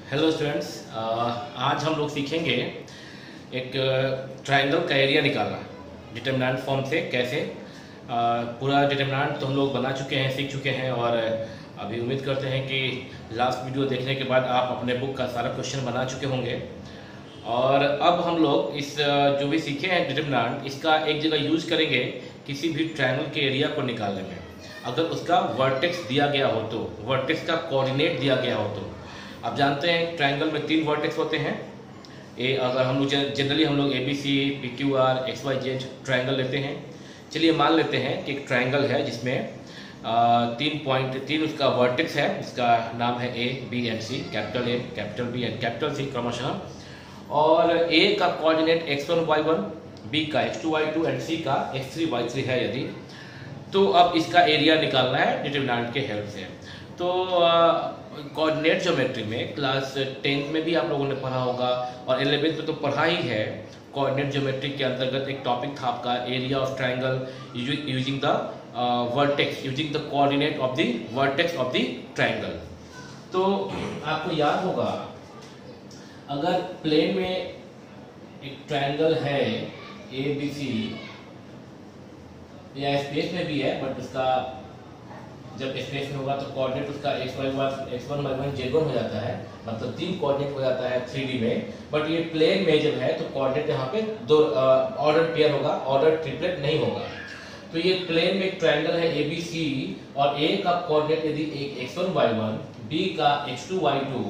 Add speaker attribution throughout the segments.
Speaker 1: Hello students, आज हम लोग सीखेंगे एक ट्रायंगल का एरिया निकालना डिटरमिनेंट फॉर्म से कैसे। पूरा डिटरमिनेंट तो हम लोग बना चुके हैं, सीख चुके हैं और अभी उम्मीद करते हैं कि लास्ट वीडियो देखने के बाद आप अपने बुक का सारा क्वेश्चन बना चुके होंगे। और अब हम लोग इस जो भी सीखे हैं डिटरमिनेंट, इसका एक जगह यूज करेंगे किसी भी ट्रायंगल के एरिया को निकालने में। अगर उसका वर्टेक्स दिया गया हो तो, वर्टेक्स का कोऑर्डिनेट दिया गया हो तो। आप जानते हैं ट्रायंगल में 3 वर्टेक्स होते हैं। अगर हम लोग जनरली हम लोग ABC, PQR, XYZ ट्रायंगल लेते हैं। चलिए मान लेते हैं कि एक ट्रायंगल है जिसमें 3 उसका वर्टेक्स है, इसका नाम है A, B and C, capital A, capital B and capital C क्रमशः। और A का कोऑर्डिनेट x1, y1, B का x2, y2 एंड C का x3, y3 है यदि। तो अब इसका एरिया निकालना है डिटरमिनेंट के हेल्प से। तो कोऑर्डिनेट ज्योमेट्री में क्लास 10th में भी आप लोगों ने पढ़ा होगा और 11th में तो पढ़ा ही है। कोऑर्डिनेट ज्योमेट्री के अंतर्गत एक टॉपिक था आपका area of triangle using the vertex, using the coordinate of the vertex of the triangle. तो आपको याद होगा, अगर प्लेन में एक ट्रायंगल है ABC, या स्पेस में भी है, बट उसका जब स्पेस में होगा तो कोऑर्डिनेट उसका x1, y1, z1 हो जाता है, मतलब 3 कोऑर्डिनेट हो जाता है 3D में। बट ये प्लेन में जब है तो कोऑर्डिनेट यहाँ पे 2 ऑर्डर पेयर होगा, ऑर्डर ट्रिपलेट नहीं होगा। तो ये प्लेन में एक ट्रायंगल है ABC और A का कोऑर्डिनेट यदि x1, y1, B का x2, y2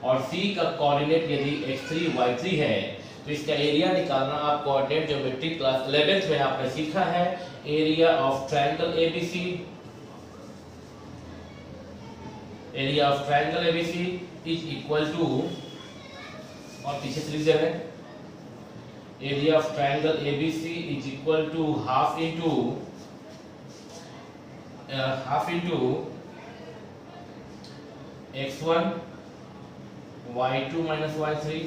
Speaker 1: और C का कोऑर्डिनेट यदि x3, y3 है, तो इसका एरिया निकालना आप कोऑर्डिनेट ज्योमेट्री क्लास 11th में आपने सीखा है। Area of triangle ABC, area of triangle ABC is equal to, और पीछे से लिख दे रहे हैं, area of triangle ABC is equal to half into x1, y2 minus y3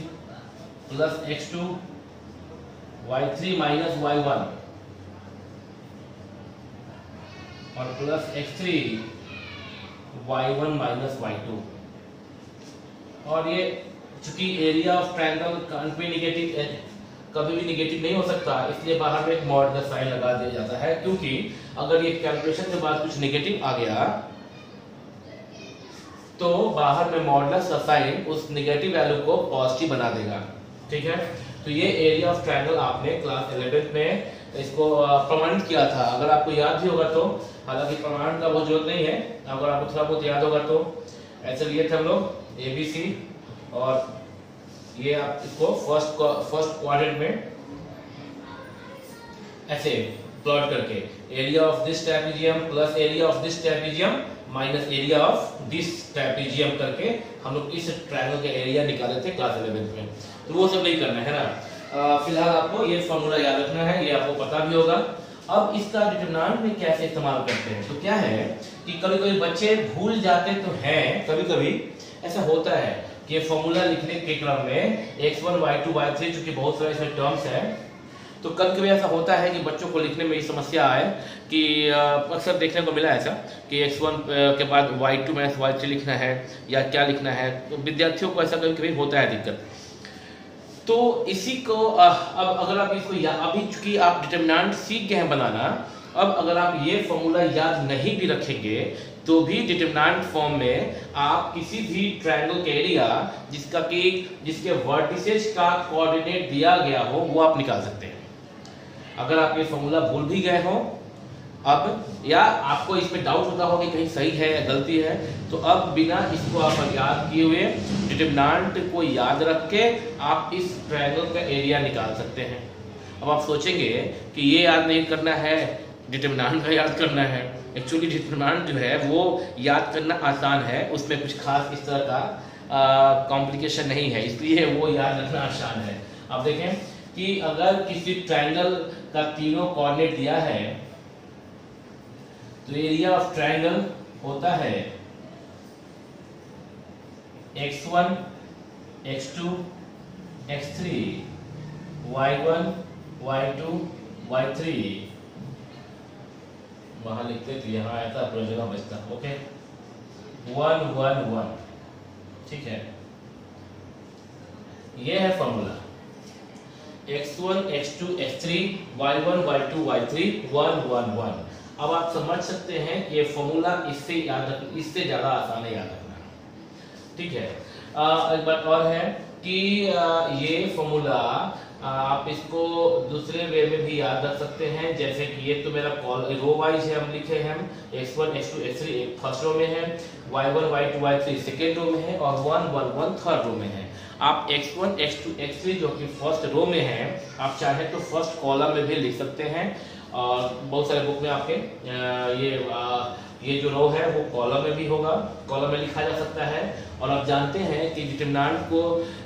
Speaker 1: plus x2, y3 minus y1 और plus x3, y1 minus y2। और ये चूंकि एरिया ऑफ ट्रायंगल कभी भी निगेटिव नहीं हो सकता, इसलिए बाहर में एक मॉडुलस साइन लगा दिया जाता है, क्योंकि अगर ये कैलकुलेशन के बाद कुछ निगेटिव आ गया तो बाहर में मॉडुलस का साइन उस निगेटिव वैल्यू को पॉजिटिव बना देगा। ठीक है, तो ये एरिया ऑफ ट्रायंगल आपने क्लास 11th में इसको प्रमाणित किया था, अगर आपको याद भी होगा तो। हालांकि प्रमाण का बहुत जरूरत नहीं है, अगर आपको थोड़ा बहुत याद होगा तो। ऐसे लिए थे हम लोग ABC और ये आप इसको फर्स्ट क्वाड्रेंट में ऐसे प्लॉट करके area of this trapezium plus area of this trapezium minus area of this trapezium करके हम लोग इस ट्रायंगल का एरिया निकाले थे क्लास 11th में। तो वो सब नहीं करना है ना। फिलहाल आपको ये फॉर्मूला याद रखना है, ये आपको पता भी होगा। अब इसका डिटरमिनेंट में कैसे इस्तेमाल करते हैं, तो क्या है कि कभी कभी बच्चे भूल जाते तो हैं, कभी कभी ऐसा होता है कि फॉर्मूला लिखने के क्रम में x1, y2, y3 चूंकि बहुत सारे इसमें टर्म्स हैं, तो कभी कभी ऐसा होता है कि बच्चों को लिखने में ये समस्या आए कि अक्सर देखने को मिला ऐसा कि x1 के बाद y2 माइनस y3 लिखना है या क्या लिखना है, तो विद्यार्थियों को ऐसा कभी कभी होता है दिक्कत। तो इसी को अब अगर आप इसको अभी चूंकि आप डिटरमिनेंट सीख गए हैं बनाना, अब अगर आप ये फॉर्मूला याद नहीं भी रखेंगे तो भी डिटरमिनेंट फॉर्म में आप किसी भी ट्रायंगल के एरिया जिसके वर्टिसेस का कोऑर्डिनेट दिया गया हो वो आप निकाल सकते हैं। अगर आप ये फॉर्मूला भूल भी गए हो अब, या आपको इसमें डाउट होता हो कि कहीं सही है या गलती है, तो अब बिना इसको आप याद किए हुए डिटरमिनेंट को याद रख के आप इस ट्रायंगल का एरिया निकाल सकते हैं। अब आप सोचेंगे कि ये याद नहीं करना है, डिटरमिनेंट का याद करना है। एक्चुअली डिटरमिनेंट जो है वो याद करना आसान है, उसमें कुछ खास इस तरह का कॉम्प्लिकेशन नहीं है, इसलिए वो याद रखना आसान है। अब देखें कि अगर किसी ट्रायंगल का तीनों कोऑर्डिनेट दिया है तो एरिया ऑफ ट्रायंगल होता है x1, x2, x3, y1, y2, y3। वहां लिखते तो यहाँ ऐसा जगह बचता। ओके, 1 1 1, ठीक है। ये है formula x1 x2 x3 y1 y2 y3 1 1 1। अब आप समझ सकते हैं कि ये फॉर्मूला इससे ज्यादा आसान है याद रखना, ठीक है। एक बात और है कि ये फॉर्मूला आप इसको दूसरे वे में भी याद रख सकते हैं, जैसे कि ये तो मेरा रो वाइज है, हम लिखे हैं x1 x2 x3 एक फर्स्ट रो में है, y1 y2 y3 second row में है और 1 1 1 थर्ड रो में है। आप x1 x2 x3 जो कि फर्स्ट रो में है आप चाहे तो फर्स्ट कॉलम में भी लिख सकते हैं, और बहुत सारे बुक में आपके ये जो रो है वो कॉलम में भी होगा, कॉलम में लिखा जा सकता है। और आप जानते हैं कि डिटरमिनेंट को,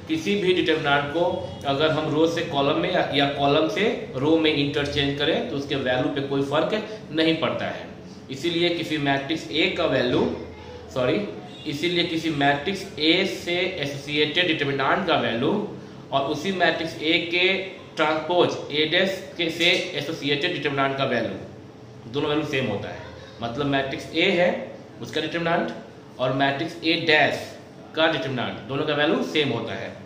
Speaker 1: किसी भी डिटरमिनेंट को अगर हम रो से कॉलम में या कॉलम से रो में इंटरचेंज करें तो उसके वैल्यू पे कोई फर्क नहीं पड़ता है। इसीलिए किसी मैट्रिक्स ए का वैल्यू इसीलिए किसी मैट्रिक्स ए से एसोसिएटेड डिटरमिनेंट का वैल्यू और उसी मैट्रिक्स ए के ट्रांसपोज ए डैश के से एसोसिएटेड डिटरमिनेंट का वैल्यू दोनों वैल्यू सेम होता है। मतलब मैट्रिक्स ए है उसका डिटरमिनेंट और मैट्रिक्स ए डैश का डिटरमिनेंट दोनों का वैल्यू सेम होता है।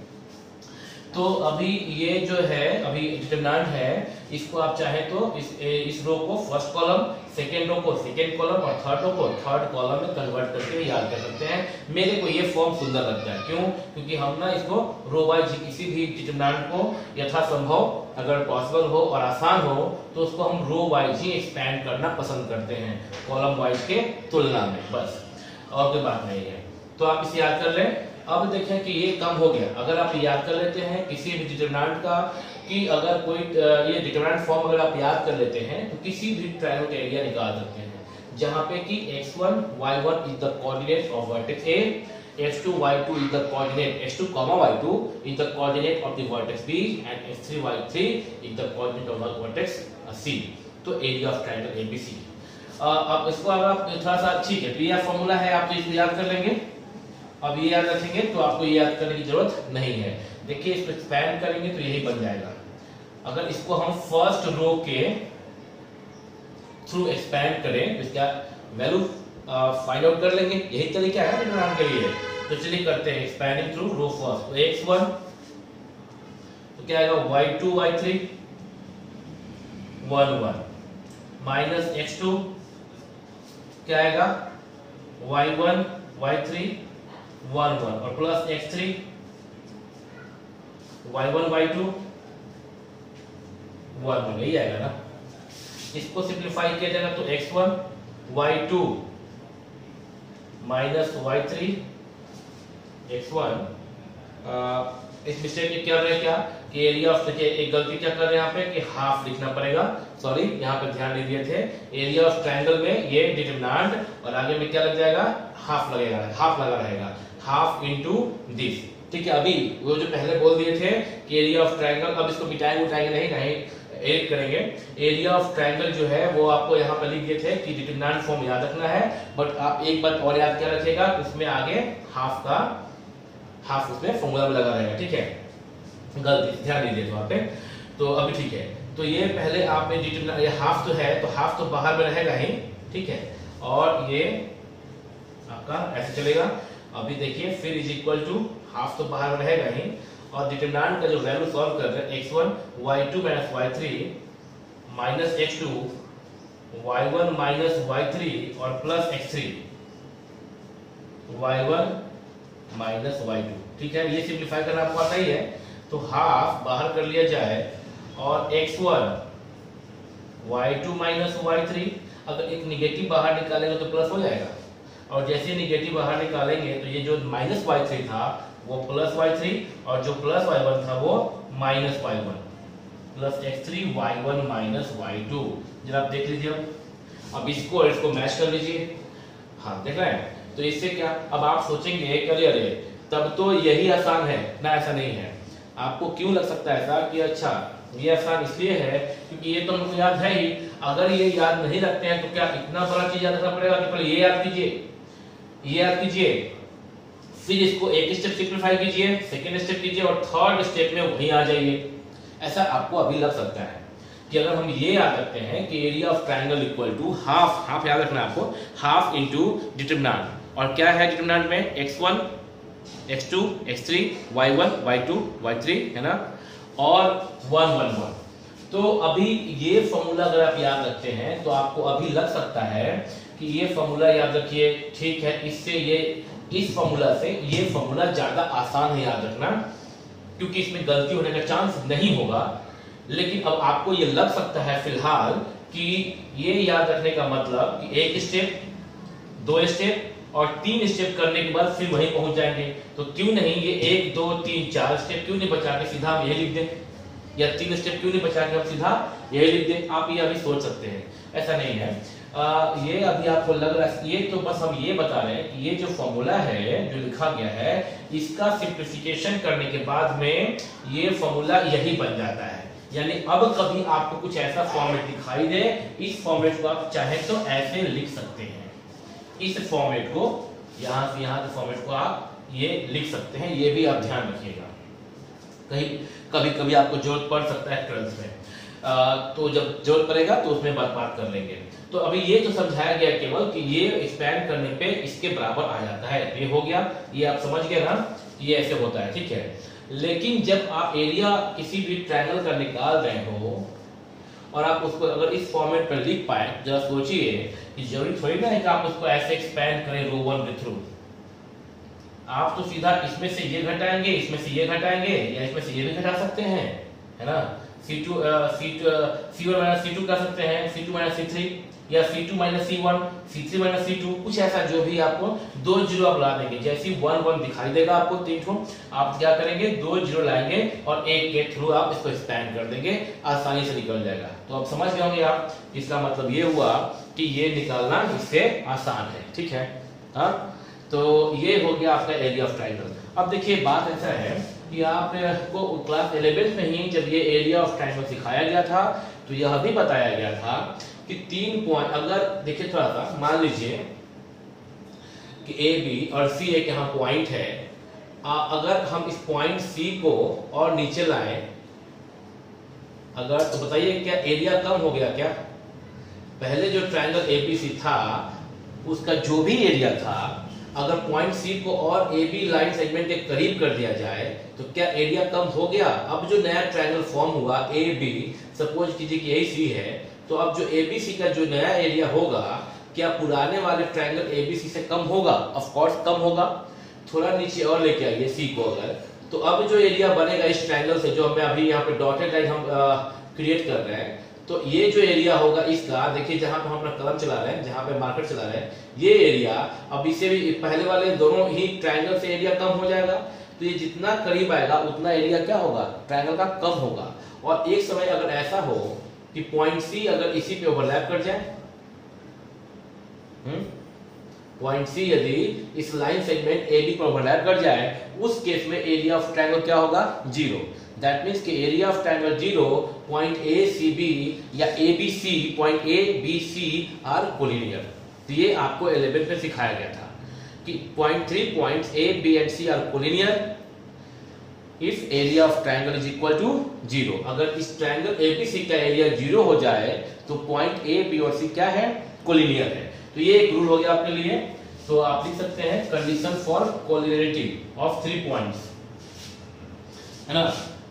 Speaker 1: तो अभी ये जो है अभी डिटरमिनेंट है, इसको आप चाहे तो इस रो को फर्स्ट कॉलम, सेकेंड रो को सेकेंड कॉलम और थर्ड रो को थर्ड कॉलम में कन्वर्ट करके याद कर सकते हैं। मेरे को ये फॉर्म सुंदर लगता है, क्यों? क्योंकि हम ना इसको रो वाइज किसी भी डिटरमिनेंट को यथासंभव अगर पॉसिबल हो और आसान हो तो उसको हम रो वाइज ही एक्सपैंड करना पसंद करते हैं कॉलम वाइज के तुलना में, बस और कोई बात नहीं है। तो आप इसे याद कर लें। अब देखें कि ये कम हो गया। अगर आप याद कर लेते हैं किसी भी डिटरमिनेंट का कि अगर कोई ये डिटरमिनेंट फॉर्म अगर आप याद कर लेते हैं तो किसी भी ट्रायंगल का एरिया निकाल सकते हैं, जहां पे कि x1 y1 is the coordinate of vertex A, x2 y2 is the coordinate x2, y2 is the coordinate of the vertex B and x3 y3 is the coordinate of the vertex C। तो area of triangle ABC। अब इसको अगर आप थोड़ा सा ठीक है, तो ये फॉर्मूला है, आप तो इसको याद कर लेंगे। अब ये याद रखेंगे तो आपको ये याद करने की जरूरत नहीं है। देखिए इसको एक्सपैंड करेंगे तो यही बन जाएगा। अगर इसको हम फर्स्ट रो के थ्रू एक्सपैंड करें तो इसका वैल्यू फाइंड आउट कर लेंगे। यही तरीका है डिटरमिनेंट के लिए। तो चलिए करते हैं एक्सपैंडिंग थ्रू रो फर्स्ट। तो x1 तो क्या आएगा y2 y3 1 1 माइनस x2 क्या आएगा y1 y3 1 1 और प्लस x3 y1 y2 1 1 यही आएगा ना। इसको सिंप्लीफाई किया जाएगा तो x1 y2 minus y3 x1। इस मिस्टेक में क्या रहे क्या कि एरिया ऑफ, देखिए एक गलती क्या कर रहे हैं यहाँ पे कि हाफ लिखना पड़ेगा, सॉरी यहाँ पे ध्यान नहीं दिए थे। एरिया ऑफ ट्रायंगल में ये डिटरमिनेंट और आगे में क्या लग जाएगा, हाफ लगेगा, हाफ लगा रहेगा, हाफ इनटू दिस, ठीक है। अभी वो जो पहले बोल दिए थे कि एरिया ऑफ ट्रायंगल, अब इसको मिटाएंगे नहीं एड करेंगे। एरिया ऑफ ट्रायंगल जो है वो आपको यहाँ पर लिख दिए थे कि डिटरमिनेंट फॉर्म याद रखना है, बट आप एक बात और याद क्या रखिएगा, उसमें आगे हाफ उसमें फॉर्मूला में लगा रहेगा, ठीक है। गलती ध्यान दीजिए वहां पे। तो अभी ठीक है, तो ये पहले आपने डिटरमिनेंट, ये हाफ तो है तो हाफ तो बाहर में रहेगा ही, ठीक है, और ये आपका ऐसे चलेगा। अभी देखिए फिर इज इक्वल टू हाफ तो बाहर में रहेगा ही, और डिटरमिनेंट का जो वैल्यू सॉल्व कर रहे हैं x1 y2 minus y3 minus x2 y1 minus y3 और plus x3 y1 minus y2, ठीक है। ये सिंप्लीफाई करना आपको आता ही है। तो हाफ बाहर कर लिया जाए और x1 y2 माइनस y3, अगर एक निगेटिव बाहर निकालेंगे तो प्लस हो जाएगा, और जैसे निगेटिव बाहर निकालेंगे तो ये जो माइनस y3 था वो प्लस y3 और जो प्लस y1 था वो minus y1 plus x3 y1 minus y2। जरा आप देख लीजिए। अब इसको मैच कर लीजिए। हाँ देख रहे हैं। तो इससे क्या, अब आप सोचेंगे अरे तब तो यही आसान है ना, ऐसा नहीं है। आपको क्यों लग सकता है ऐसा कि अच्छा ये आसान इसलिए है क्योंकि ये तो हमको याद है ही। अगर ये याद नहीं रखते हैं तो क्या इतना बड़ा चीज याद रखना पड़ेगा कि पहले ये याद कीजिए, फिर इसको एक स्टेप सिंप्लीफाई कीजिए, सेकेंड स्टेप कीजिए और थर्ड स्टेप में वहीं आ जाइए। ऐसा आपको अभी लग सकता है कि अगर हम ये याद रखते हैं कि area of triangle equal to half याद रखना आपको, हाफ इनटू डिटरमिनेंट। और क्या है डिटरमिनेंट में x1 x2 x3 y1 y2 y3 है ना, और 1 1 1। तो अभी ये फॉर्मूला अगर आप याद रखते हैं तो आपको अभी लग सकता है कि ये फॉर्मूला याद रखिए, ठीक है, इससे ये इस फॉर्मूला से ये फॉर्मूला ज्यादा आसान है याद रखना, क्योंकि इसमें गलती होने का चांस नहीं होगा। लेकिन अब आपको ये लग सकता है फिलहाल कि ये याद रखने का मतलब कि एक स्टेप, दो स्टेप और 3 स्टेप करने के बाद फिर वहीं पहुंच जाएंगे। तो क्यों नहीं ये 1 2 3 4 स्टेप क्यों नहीं बचा के सीधा हम यही लिख दें, या 3 स्टेप क्यों नहीं बचा के हम सीधा यही लिख दें। आप ये अभी सोच सकते हैं, ऐसा नहीं है। ये अभी आपको लग रहा है, ये तो बस हम ये बता रहे हैं कि ये जो फॉर्मूला है जो लिखा गया है, इसका सिंप्लीफिकेशन करने के बाद में ये फॉर्मूला यही बन जाता है। यानी अब कभी आपको कुछ ऐसा फॉर्मेट दिखाई दे, इस फॉर्मेट को आप चाहे तो ऐसे लिख सकते हैं, इस फॉर्मेट को यहां से यहां के फॉर्मेट को आप ये लिख सकते हैं। ये भी आप ध्यान रखिएगा, कहीं कभी कभी आपको जरूरत पड़ सकता है 12th में, तो जब जरूरत पड़ेगा तो उसमें बात कर लेंगे। तो अभी ये तो समझाया गया केवल कि ये एक्सपैंड करने पे इसके बराबर आ जाता है, ये हो गया, ये आप समझ गए ना, ये ऐसे होता है, ठीक है। लेकिन जब आप एरिया किसी भी ट्रायंगल का निकाल रहे हो और आप उसको अगर इस फॉर्मेट पर लिख पाए, जरा सोचिए कि जरूरी थोड़ी ना है कि आप उसको ऐसे एक्सपैंड करें रो 1 के थ्रू। आप तो सीधा इसमें से ये घटाएंगे, इसमें से ये घटाएंगे, या इसमें से ये भी घटा सकते हैं, है ना। C1 माइनस C2 कर सकते हैं, C2 माइनस C3, या C2 minus C1, C3 minus C2, कुछ ऐसा जो भी आपको 2 जीरो आप ला देंगे। जैसे 1 1 दिखाई देगा आपको 3 ठो, आप क्या करेंगे 2 जीरो लाएंगे और 1 के थ्रू आप इसको एक्सपैंड कर देंगे, आसानी से निकल जाएगा। तो आप समझ गए होंगे आप, इसका मतलब ये हुआ कि ये निकालना इससे आसान है, ठीक है। हाँ, तो ये हो गया आपका एरिया ऑफ ट्रायंगल। अब देखिए बात ऐसा है कि आपको क्लास 11 में ही जब ये एरिया ऑफ ट्रायंगल सिखाया गया था तो यह भी बताया गया था कि 3 पॉइंट, अगर देखिए थोड़ा सा मान लीजिए कि ए बी और सी एक यहाँ पॉइंट है, अगर हम इस पॉइंट सी को और नीचे लाएं अगर, तो बताइए क्या एरिया कम हो गया क्या? पहले जो ट्रायंगल एबीसी था उसका जो भी एरिया था, अगर पॉइंट सी को और ए बी लाइन सेगमेंट के करीब कर दिया जाए तो क्या एरिया कम हो गया? अब जो नया ट्रायंगल फॉर्म हुआ ए बी, सपोज कीजिए कि यही सी है, तो अब जो एबीसी का जो नया एरिया होगा क्या पुराने वाले ट्रायंगल एबीसी से कम होगा? ऑफ कोर्स कम होगा। थोड़ा नीचे और लेके आइए सी को अगर, तो अब जो एरिया बनेगा इस ट्रायंगल से, जो हमें अभी यहाँ पे डॉटेड लाइन हम क्रिएट कर रहे हैं, तो ये जो एरिया होगा इसका, देखिए जहां पे हम अपना कलम चला रहे हैं, जहां पे मार्कर चला रहे हैं, ये एरिया अब इससे भी पहले वाले दोनों ही ट्रायंगल से एरिया कम हो जाएगा। तो ये जितना करीब आएगा उतना एरिया क्या होगा? ट्रायंगल का कम होगा। और एक समय अगर ऐसा हो कि पॉइंट सी अगर इसी पे ओवरलैप कर जाए, पॉइंट सी यदि इस लाइन सेगमेंट ए बी पर ओवरलैप कर जाए, उस केस में एरिया ऑफ ट्रायंगल क्या होगा? 0। दैट मींस कि area of triangle 0, point A C B या A B C, point A B C are collinear. तो ये आपको 11 में सिखाया गया था कि point 3 points A B and C are collinear if area of triangle is equal to 0। अगर इस ट्रायंगल एबीसी का एरिया 0 हो जाए तो पॉइंट ए बी और सी क्या है? कोलिनियर है। तो ये एक रूल हो गया आपके लिए। तो आप लिख सकते हैं condition for collinearity of 3 points, है ना।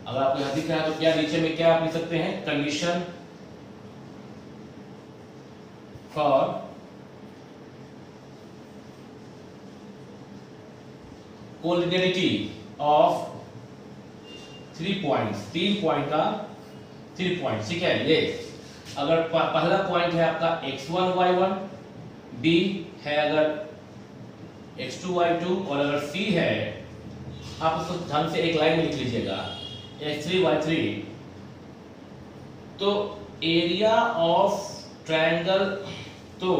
Speaker 1: अगर आपको यहां दिख रहा है तो क्या नीचे में क्या आप लिख सकते हैं? Condition for collinearity of 3 points, 3 point का 3 पॉइंट, ठीक है। ये अगर पहला पॉइंट है आपका x1 y1, b है अगर x2 y2, और अगर c है, आप उसको ढंग से एक लाइन में लिख लीजिएगा x3 y3। तो एरिया ऑफ ट्रायंगल, तो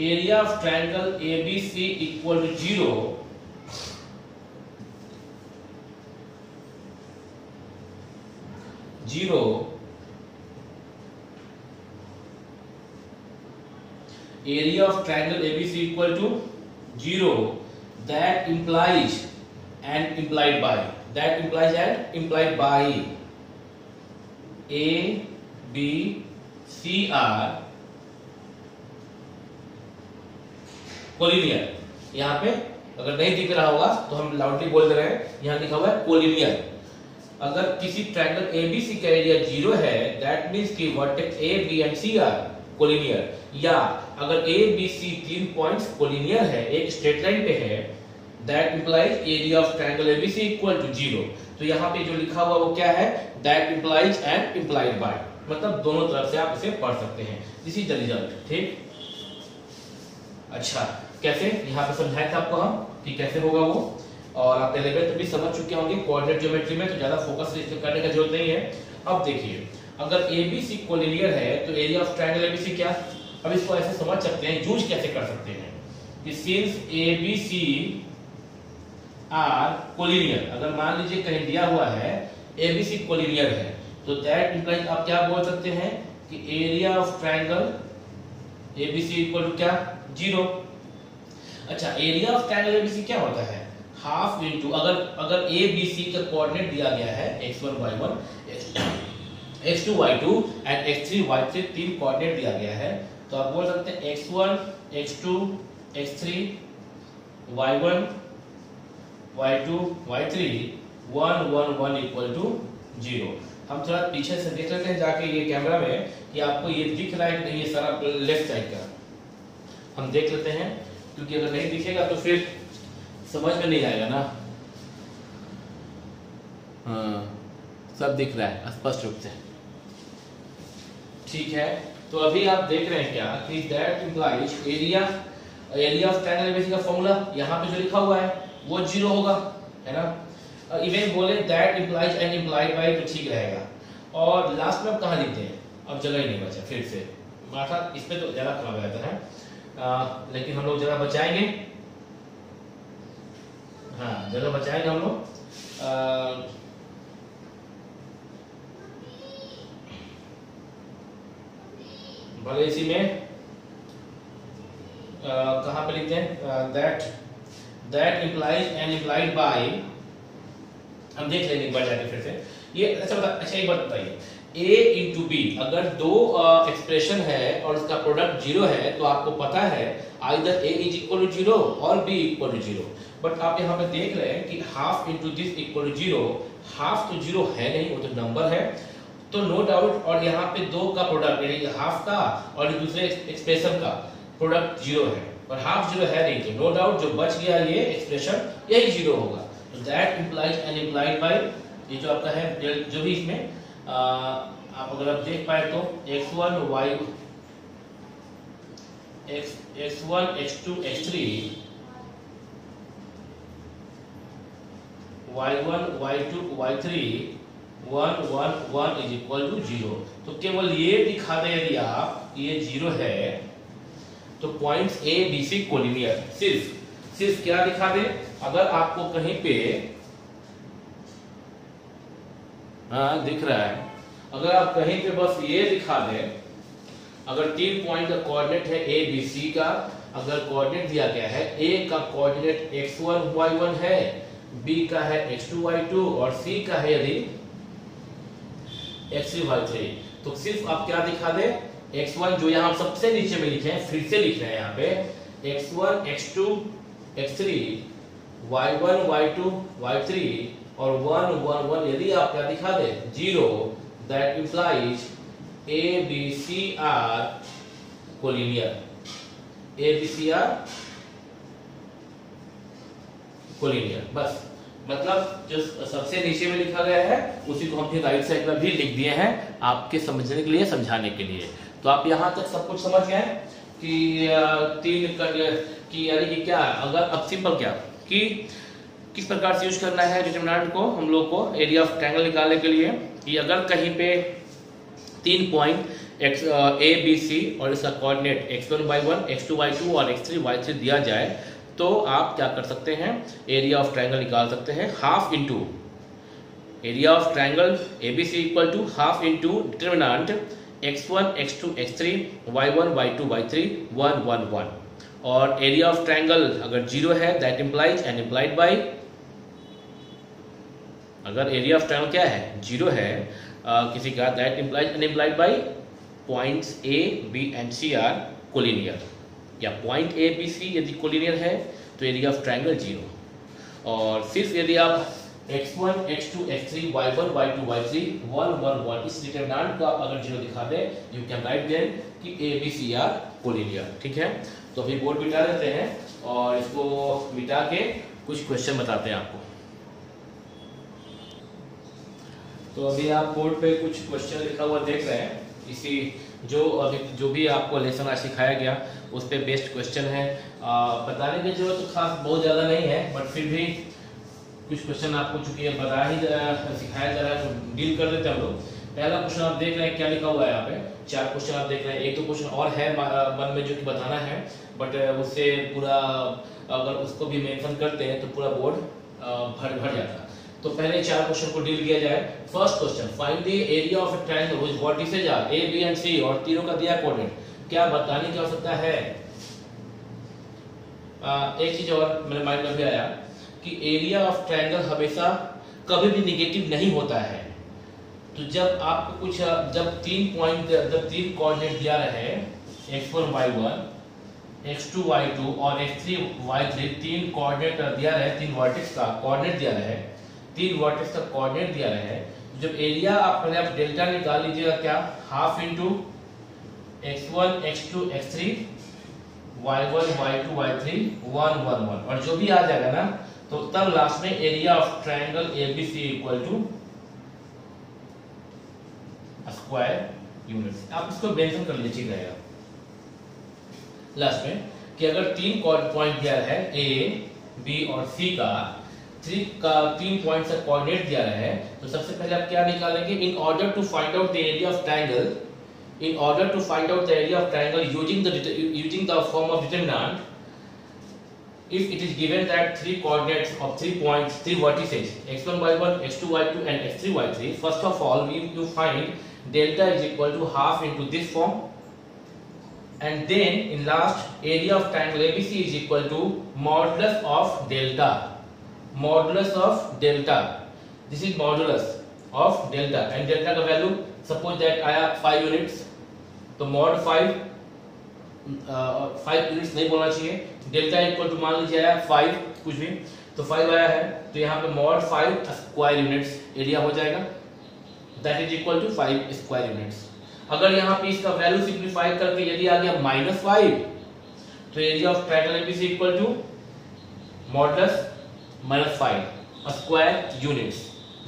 Speaker 1: area of triangle ABC equal to 0 area of triangle ABC equal to 0, that implies and implied by, that implies and implied by A, B, C are collinear। यहाँ पे अगर नहीं दिख रहा होगा तो हम लाउडली बोल दे रहे हैं, यहाँ लिखा हुआ है कोलिनियर। अगर किसी ट्रायंगल एबीसी का एरिया 0 है, दैट मींस कि vertex A B and C are collinear. या अगर A B C 3 points collinear है, एक स्ट्रेट लाइन पे है, that implies area of triangle ABC equal to 0। तो यहाँ पे जो लिखा हुआ वो क्या है, that implies and implied by, मतलब दोनों तरफ से आप इसे पढ़ सकते हैं। This is the result. ठीक, अच्छा कैसे यहाँ पे समझाया था आपको हम कि कैसे होगा वो, और आप 11th भी समझ चुके होंगे कोऑर्डिनेट ज्योमेट्री में, तो ज्यादा फोकस करने का जरूरत नहीं है। अब देखिए, अगर एबीसी कोलिनियर है तो एरिया ऑफ ट्रायंगल एबीसी क्या, अब इसको ऐसे समझ सकते हैं, यूज कैसे कर सकते हैं कि सिंस एबीसी आर कोलिनियर, अगर मान लीजिए कहीं दिया हुआ है एबीसी कोलिनियर है, तो दैट इंप्लाइज आप क्या बोल सकते हैं कि area of triangle ABC equal to क्या, 0। अच्छा, एरिया ऑफ ट्रायंगल एबीसी क्या होता है, हाफ इनटू, अगर ए बी सी का कोऑर्डिनेट दिया गया है x1 y1 x2 y2 and x3 y3 तीन कोऑर्डिनेट दिया गया है, तो आप बोल सकते हैं x1 x2 x3 y1 y2 y3 1 1 1 equal to 0। हम थोड़ा पीछे से देख लेते हैं जाके ये कैमरा में कि आपको ये दिख रहा है कि नहीं, ये सारा लेफ्ट साइड का हम देख लेते हैं, क्योंकि अगर नहीं दिखेगा तो फिर समझ में नहीं आएगा ना। हाँ, सब दिख रहा है स्पष्ट रूप से। ठीक है, तो अभी आप देख रहे हैं क्या कि that implies area of triangle ABC का फॉर्मूला यहाँ पे जो लिखा हुआ है वो 0 होगा, है ना। इवन बोले that implies and implied by तो ठीक रहेगा। और लास्ट में अब कहाँ लिखते हैं, अब जगह ही नहीं बचा, फिर से माथा इस पे तो ज्यादा खराब रहता है, लेकिन हम लोग जगह बचाएंगे। हाँ, जगह बचाएंगे हम लोग। भले इसी में कहाँ पे लिखते हैं, that implies and implied by, हम देख लेंगे एक बार जाके फिर से ये। अच्छा एक बात बताइए, a इंटू बी, अगर दो एक्सप्रेशन है और उसका प्रोडक्ट 0 है, तो आपको पता है either a is equal to 0 और b इक्वल टू 0। बट आप यहाँ पे देख रहे हैं कि half into this equal to 0, half तो 0 है नहीं, वो तो नंबर है, तो नो डाउट। और यहाँ पे दो का प्रोडक्ट यानी हाफ का और दूसरे एक्सप्रेशन का प्रोडक्ट 0 है, और हाफ 0 है नहीं, तो नो डाउट जो बच गया ये एक्सप्रेशन यही 0 होगा। तो that implies and implied by, ये जो आपका है जो भी इसमें आप अगर आप देख पाए तो x1 x2 x3 y1 y2 y3 1 1 1 is equal to 0। तो केवल ये दिखा दे यदि आप ये 0 है तो points A B C collinear, सिर्फ क्या दिखा दे, अगर आपको कहीं पे हाँ दिख रहा है, अगर आप कहीं पे बस ये दिखा दें, अगर 3 पॉइंट का कोऑर्डिनेट है ए बी सी का, अगर कोऑर्डिनेट दिया गया है, ए का कोऑर्डिनेट x1 y1 है, बी का है x2 y2 और सी का है यदि x3 y3, तो सिर्फ आप क्या दिखा दे, x1 जो यहाँ सबसे नीचे में लिखे हैं, फिर से लिख रहे हैं यहाँ पे x1 x2 x3 y1 y2 y3 और 1 1 1, यदि आप क्या दिखा दे 0, that implies A B C are collinear, A B C are collinear. बस मतलब जो सबसे नीचे में लिखा गया है उसी को हम फिर राइट साइड में भी लिख दिए हैं आपके समझने के लिए, समझाने के लिए। तो आप यहाँ तक सब कुछ समझ गए कि 3 की यानी कि क्या, अगर अब सिंपल क्या कि किस प्रकार से यूज करना है डिटरमिनेंट को हम लोग को एरिया ऑफ ट्रायंगल निकालने के लिए, कि अगर कहीं पे 3 पॉइंट ए बी सी और इसका coordinate x1 y1 x2 y2 और x3 y3 दिया जाए, तो आप क्या कर सकते हैं, एरिया ऑफ ट्रायंगल निकाल सकते हैं। Half into area of triangle ABC equal to half into determinant x1 x2 x3 y1 y2 y3 1 1 1, और एरिया ऑफ ट्रायंगल अगर 0 है that implies and implied by, अगर एरिया ऑफ ट्रायंगल क्या है 0 है किसी का, that implies and implied by points A B and C are collinear. या पॉइंट ए बी सी यदि कोलिनियर है तो एरिया ऑफ ट्रायंगल 0। और सिर्फ यदि आप x1 x2 x3 y1 y2 y3 1 1 1 इस डिटरमिनेंट का अगर 0 दिखा दे, यू कैन राइट देन कि A B C are collinear. ठीक है, तो अभी बोर्ड मिटा देते हैं और इसको मिटा के कुछ क्वेश्चन बताते हैं आपको। तो अभी आप बोर्ड पे कुछ क्वेश्चन लिखा हुआ देख रहे हैं, इसी जो भी आपको लेसन आज सिखाया गया उस पे बेस्ड क्वेश्चन है। बताने की जरूरत तो खास बहुत ज़्यादा नहीं है, बट फिर भी कुछ क्वेश्चन आपको चूंकि सिखाया जा रहा है तो डील कर देते हैं हम लोग। पहला क्वेश्चन आप देख रहे हैं, क्या लिखा हुआ है यहाँ पे, 4 क्वेश्चन आप देख रहे हैं। एक तो क्वेश्चन और है मन में जो कि बताना है, बट उससे पूरा अगर उसको भी मेंशन करते हैं तो पूरा बोर्ड भर जाता है। तो पहले 4 क्वेश्चन को डील किया जाए। First question, find the area of a triangle which vertices are A B and C, और तीनों का दिया कोऑर्डिनेट। क्या बताने की आवश्यकता है? एक चीज और मेरे माइंड में भी आया कि एरिया ऑफ ट्रायंगल हमेशा कभी भी नेगेटिव नहीं होता है। तो जब आपको कुछ जब 3 कोऑर्डिनेट दिया रहे, x1 y1 x2 y2 और x3 y3, 3 कोऑर्डिनेट दिया रहे, 3 वर्टेक्स का कोऑर्डिनेट दिया रहे, 3 वर्टेक्स का कोऑर्डिनेट दिया रहे। जब एरिया आप पहले आप डेल्टा निकाल लीजिएगा, क्या half into x1 x2 x3 y1 y2 y3 1 1 1, और जो भी आ जाएगा ना तो तब लास्ट में area of triangle ABC equal to square units. आप इसको मेंशन कर लीजिए, ठीक रहेगा लास्ट में कि अगर 3 पॉइंट दिया है ए बी और सी का 3 पॉइंट्स का कोऑर्डिनेट दिया है, तो सबसे पहले आप क्या निकालेंगे? In order to find out the area of triangle, in order to find out the area of triangle using the form of determinant, if it is given that 3 coordinates of 3 points, 3 vertices x1 y1 x2 y2 and x3 y3, first of all you find delta is equal to half into this form, and then in last area of triangle ABC is equal to modulus of delta, modulus of delta, this is modulus of delta, and delta का value suppose that आया 5 units, तो mod 5 units नहीं बोलना चाहिए। Delta equal to मान लीजिए आया 5 कुछ भी, तो 5 आया है, तो यहाँ पे मॉड 5 स्क्वायर यूनिट्स एरिया हो जाएगा, that is equal to 5 square units. अगर यहाँ पे इसका वैल्यू सिंप्लीफाई करके यदि आ गया -5, तो area of triangle ABC equal to modulus -5 square units,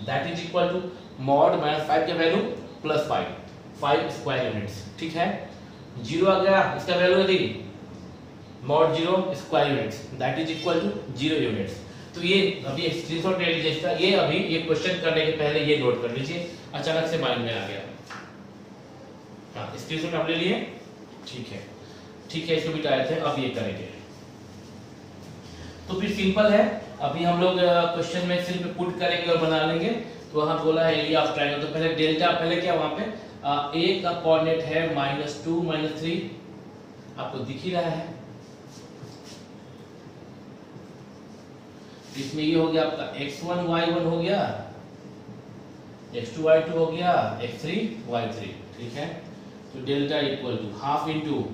Speaker 1: that is equal to mod -5 के वैल्यू प्लस 5 स्क्वायर यूनिट्स। ठीक है, 0 आ गया, इसका वैल्यू यदि mod 0 square units, that is equal to 0 units. तो ये अभी स्क्रीनशॉट ले लीजिए इसका, ये अभी ये क्वेश्चन करने के पहले ये नोट कर लीजिए, अचानक से माइंड में आ गया। हाँ, स्क्रीनशॉट आप ले लिए, ठीक है, इसको बिठाए थे, अब ये करेंगे। तो फिर सिंपल है, अभी हम लोग क्वेश्चन में सिर्फ पुट करेंगे और बना लेंगे। तो वहां बोला है एरिया ऑफ ट्रायंगल, तो पहले डेल्टा, पहले क्या वहां पे ए का कोऑर्डिनेट है -2 -3, आपको दिख ही रहा है। इसमें ये हो गया आपका x1 y1 हो गया, x2 y2 हो गया, x3 y3। ठीक है, तो delta equal to half into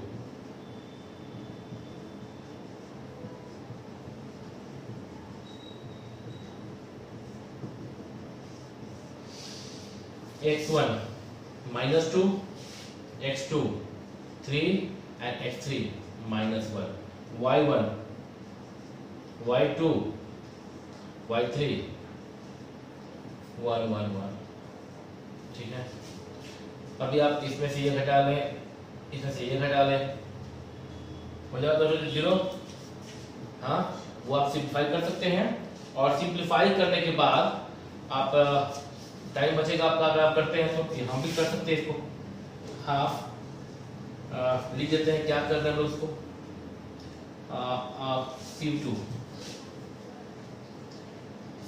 Speaker 1: x1 -2 x2 3 and x3 -1 y1 y2 y3 1 1 1। ठीक है, अभी आप इसमें से ये घटा लें, इसमें से ये घटा लें, हो जाएगा 0। हाँ, वो आप सिंप्लीफाई कर सकते हैं, और सिंप्लीफाई करने के बाद आप टाइम बचेगा आपका, अगर आप करते हैं तो हम भी कर सकते हैं इसको। हाफ लिख देते हैं, क्या कर रहे हैं हम उसको,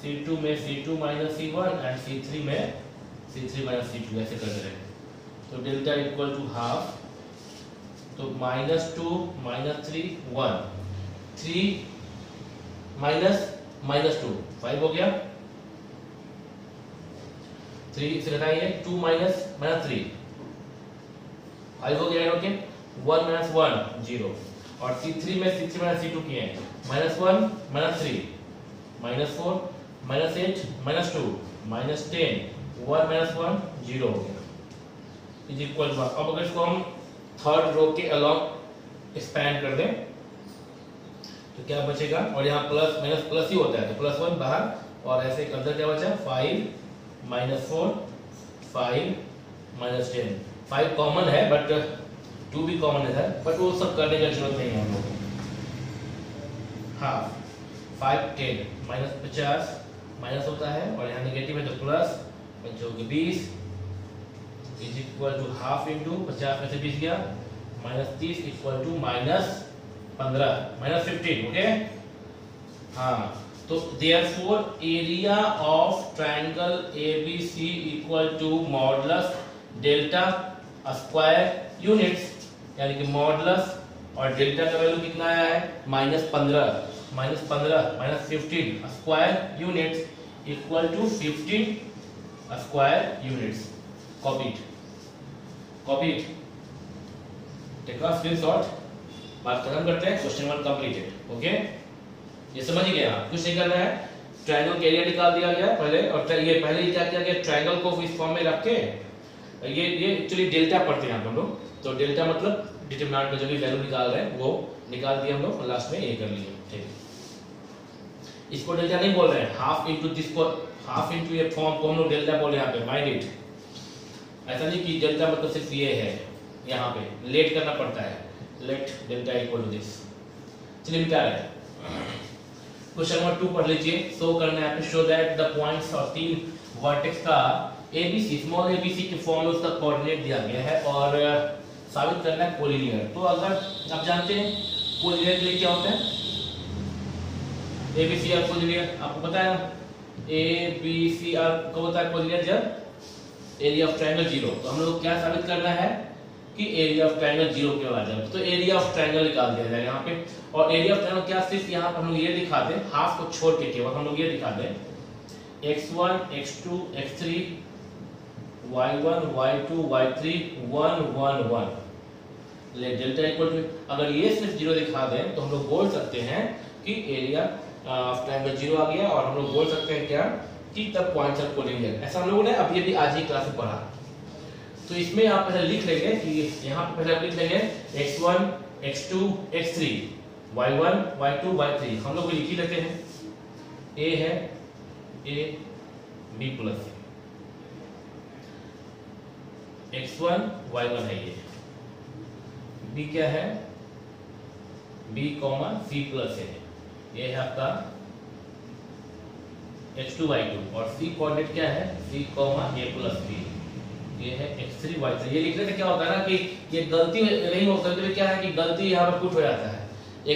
Speaker 1: C2 में C2 - C1 एंड C3 में C3 - C2 ऐसे कर रहे हैं। तो डेल्टा इक्वल टू हाफ, तो -2 -3 1 3 -2 5 हो गया, 3 से घटाइए, 2 -3 5 हो गया। ओके, 1 - 1 0, और C3 में C3 माइनस C2 किए हैं, -1 -3 -4 -8 -2 -10 1 -1 0 हो गया इज इक्वल टू। अब अगर इसको हम थर्ड रो के अलॉन्ग एक्सपैंड कर दें तो क्या बचेगा, और यहाँ प्लस माइनस प्लस ही होता है तो +1 बाहर, और ऐसे अंदर क्या बचा 5 -4 5 -10। 5 कॉमन है बट 2 भी कॉमन है सर, बट वो सब करने की जरूरत नहीं है हम लोग को। हाफ 5 10 -50 माइनस होता है और यहाँ नेगेटिव है तो प्लस, जो कि 20 is equal to half into 50 में से 20 गया -30 इक्वल टू -15 -15। ओके हाँ, तो therefore area of triangle ABC equal to modulus delta square units, यानी कि मॉडुलस और डेल्टा का वैल्यू कितना आया है -15 -15 square units equal to 15 square units. Copied take a screenshot. बात खत्म करते हैं, क्वेश्चन 1 कंप्लीटेड। ओके, ये समझ गए आप, कुछ नहीं करना है, ट्रायंगल का एरिया निकाल दिया गया पहले, और ये पहले क्या किया गया, ट्रायंगल को इस फॉर्म में रख के ये एक्चुअली डेल्टा पढ़ते हैं हम लोग, तो डेल्टा मतलब डिटरमिनेंट का जो भी वैल्यू निकाल रहे हैं वो निकाल दिया हम लोग और लास्ट में ये कर लिए। ठीक, इसको डेल्टा नहीं बोल रहे हैं, हाफ इंटू दिसको हाफ इंटू ये फॉर्म को हम लोग डेल्टा बोल रहे हैं यहाँ पे, माइंड इट। ऐसा नहीं कि डेल्टा मतलब सिर्फ ये है, यहाँ पे लेट करना पड़ता है, let delta equal to this. चलिए क्या है, क्वेश्चन नंबर 2 पढ़ लीजिए। शो करना है आपको, शो दैट द पॉइंट्स और 3 वर्टेक्स का ABC स्मॉल ABC के फॉर्म में उसका कोऑर्डिनेट दिया गया है और साबित करना है कोलिनियर। तो अगर आप जानते हैं कोलिनियर के लिए क्या होता है, ABC और कोलिनियर आपको पता है ना, ABC और कब होता है कोलिनियर, जब एरिया ऑफ ट्रायंगल 0। तो हम लोग क्या साबित करना है कि एरिया ऑफ ट्रायंगल 0 क्यों आ जाए, तो एरिया ऑफ ट्रायंगल निकाल दिया जाए यहाँ पे। और एरिया ऑफ ट्रायंगल क्या, सिर्फ यहाँ पर हम लोग ये दिखा दें, हाफ को छोड़ के केवल हम लोग ये दिखा दें x1 x2 x3 y1 y2 y3 1 1 1 ले डेल्टा इक्वल टू, अगर ये सिर्फ 0 दिखा दें तो हम लोग बोल सकते हैं कि एरिया ऑफ ट्रायंगल 0 आ गया, और हम लोग बोल सकते हैं क्या कि तब पॉइंट्स आर कोलिनियर। ऐसा हम लोगों ने अभी अभी आज ही क्लास में पढ़ा। तो इसमें आप पहले लिख लेंगे कि यहाँ पे पहले आप लिख लेंगे x1 x2 x3 y1 y2 y3, हम लोग लिख ही लेते हैं, a है a b plus x1 y1 है, ये b क्या है b c प्लस है, ये है आपका x2 y2, और c कोऑर्डिनेट क्या है c a प्लस b, ये है x3 y3। ये लिखने से क्या होता है ना कि ये गलती नहीं हो सकती, क्या है कि गलती यहाँ पर पुट हो जाता है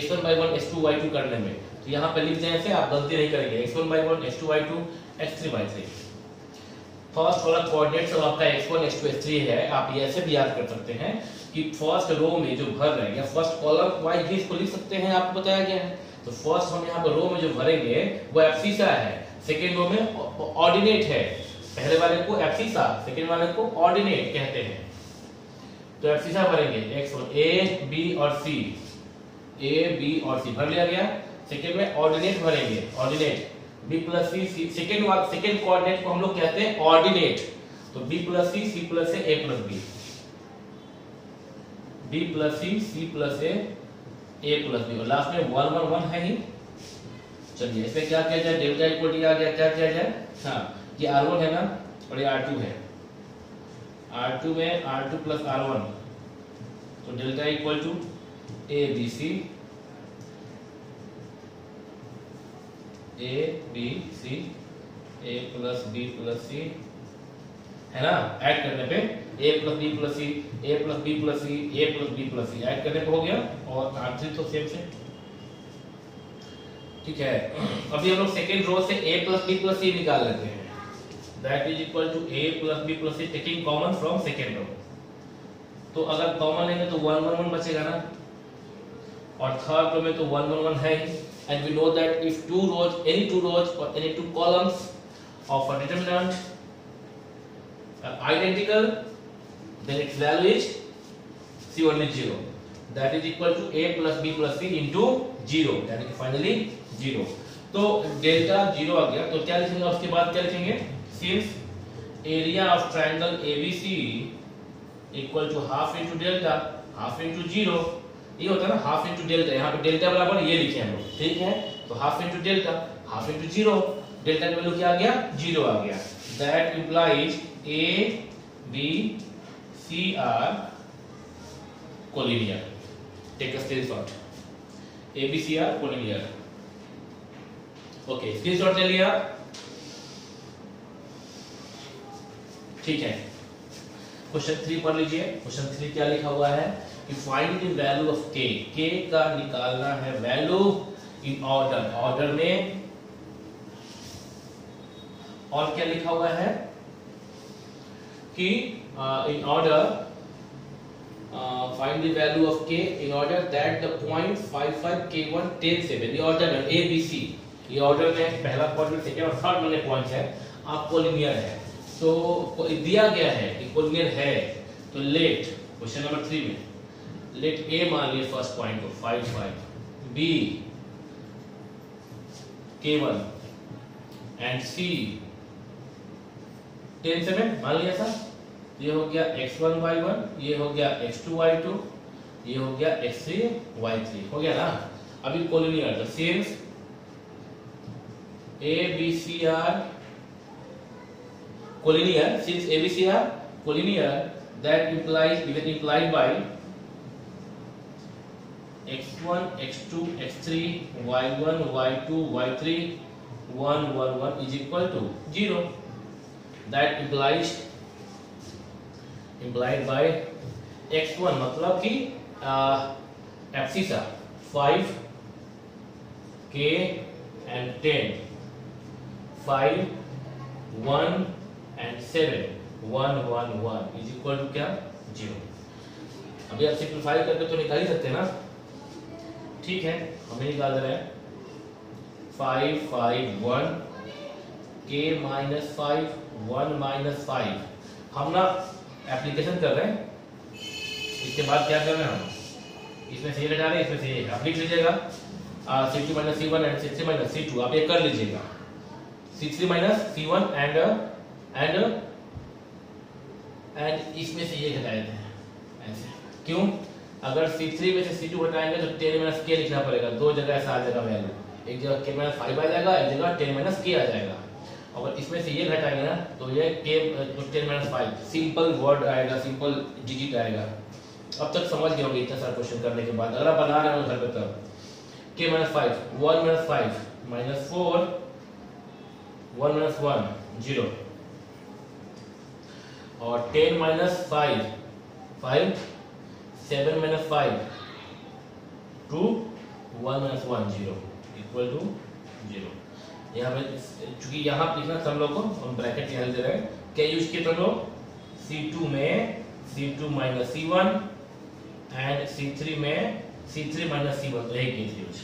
Speaker 1: x1 by 1 x2 y2 करने में, तो यहाँ पे लिख देने से आप गलती नहीं करेंगे, x1 by 1 x2 y2 x3 y3। First वाला कोऑर्डिनेट सब आपका x1 x2 x3 है, आप ये ऐसे भी याद कर सकते हैं कि फर्स्ट रो में जो भर रहे हैं या फर्स्ट कॉलम वाइज भी इसको लिख सकते हैं, आपको बताया गया है। तो फर्स्ट हम यहाँ पर रो में जो भरेंगे वो एब्सिसा है, सेकेंड रो में ऑर्डिनेट है, पहले वाले को एब्सिसा सेकेंड वाले को ऑर्डिनेट कहते हैं। तो एब्सिसा भरेंगे x1 a b और c, a b और c भर लिया गया। सेकेंड में ऑर्डिनेट भरेंगे, ordinate b plus c, second coordinate को हम लोग कहते हैं ऑर्डिनेट, तो b plus c plus a plus b, b plus c plus a plus b, और लास्ट में 1 1 1 है ही। चलिए इसमें क्या किया जाए, डेल्टा इक्वल टू आ गया, क्या किया जाए, हाँ ये R1 है ना और ये R2 है, R2 में R2 प्लस R1, तो delta equal to a b c a plus b plus c है ना, ऐड करने पे a plus b plus c a plus b plus c a plus b plus c add करने पे हो गया, और R3 तो सेम से ठीक है। अभी हम लोग सेकेंड रो से a plus b plus c निकाल लेते हैं, that is equal to a plus b plus c taking common from second row. तो अगर कॉमन लेंगे तो 1 1 1 बचेगा ना, और थर्ड रो में तो 1 1 1 है ही, and we know that if any two rows or any two columns of a determinant are identical, then its value is c only 0, that is equal to a plus b plus c into 0, यानी कि finally 0। तो delta 0 आ गया, तो क्या लिखेंगे उसके बाद, क्या लिखेंगे, since area of triangle ABC equal to half into delta, half into 0, ये होता है ना हाफ इनटू डेल्टा, यहाँ पे डेल्टा बराबर ये लिखे हम लोग, ठीक है। तो half into delta, half into 0, delta की वैल्यू क्या आ गया, 0 आ गया। That implies A B C are collinear. Take a screenshot, A B C are collinear. Okay, screenshot ले लिया, ठीक है। क्वेश्चन 3 पढ़ लीजिए। क्वेश्चन 3 क्या लिखा हुआ है कि find the value of k, k का निकालना है वैल्यू इन ऑर्डर, ऑर्डर में। और क्या लिखा हुआ है कि in order find the value of k in order that the point 55 k1 10 7, ये ऑर्डर में a b c, ये ऑर्डर में पहला क्वाड्रेंट, सेकंड और थर्ड वाले पॉइंट है, आप कोलिनियर है। तो दिया गया है कि कोलिनियर है, तो लेट क्वेश्चन नंबर 3 में लेट a मान लिए फर्स्ट पॉइंट को 55, b k1 एंड c 10 7 मान लिया था। ये हो गया x1 y1, ये हो गया x2 y2, ये हो गया x3 y3, हो गया ना। अभी collinear, since a b c are collinear, since a b c are collinear, that implies, even implied by x1 x2 x3 y1 y2 y3 1 1 1 is equal to 0, that implies implied by x1 मतलब कि abscissa 5 k and 10 5 1 and 7 1 1 1 is equal to क्या, 0। अभी आप simplify करके तो निकाल ही सकते हैं ना, ठीक है। हमें निकाल रहे हैं 5 5 1 k माइनस 5 1 माइनस 5, हम ना एप्लीकेशन कर रहे हैं। इसके बाद क्या कर रहे हैं हम, इसमें से ये घटा रहे हैं, इसमें से ये आप लिख लीजिएगा c2 minus c1 and c3 minus c2, आप ये कर लीजिएगा c3 माइनस c1 एंड इसमें से ये घटा देते हैं ऐसे। क्यों, अगर c3 में से c2 घटाएंगे तो 10 माइनस k लिखना पड़ेगा, दो जगह ऐसा आ जाएगा वैल्यू, एक जगह k माइनस 5 आ जाएगा, एक जगह 10 माइनस k आ जाएगा। अगर इसमें से ये घटाएंगे ना तो ये k तो 10 माइनस 5 सिंपल वर्ड आएगा, सिंपल डिजिट आएगा। अब तक समझ गए होंगे इतना सारा क्वेश्चन करने के बाद। अगर आप बना रहे हो घर पे तब k minus 5 1 minus 5 minus 4 1 minus 1 0 और 10 minus 5 5 7 minus 5 2 1 minus 1 0 equal to 0। यहाँ पे चूंकि यहाँ लिखना सब लोग को हम ब्रैकेट यहाँ दे रहे हैं, क्या यूज किए तुम लोग c2 में c2 minus c1 and c3 में c3 माइनस c1, तो एक use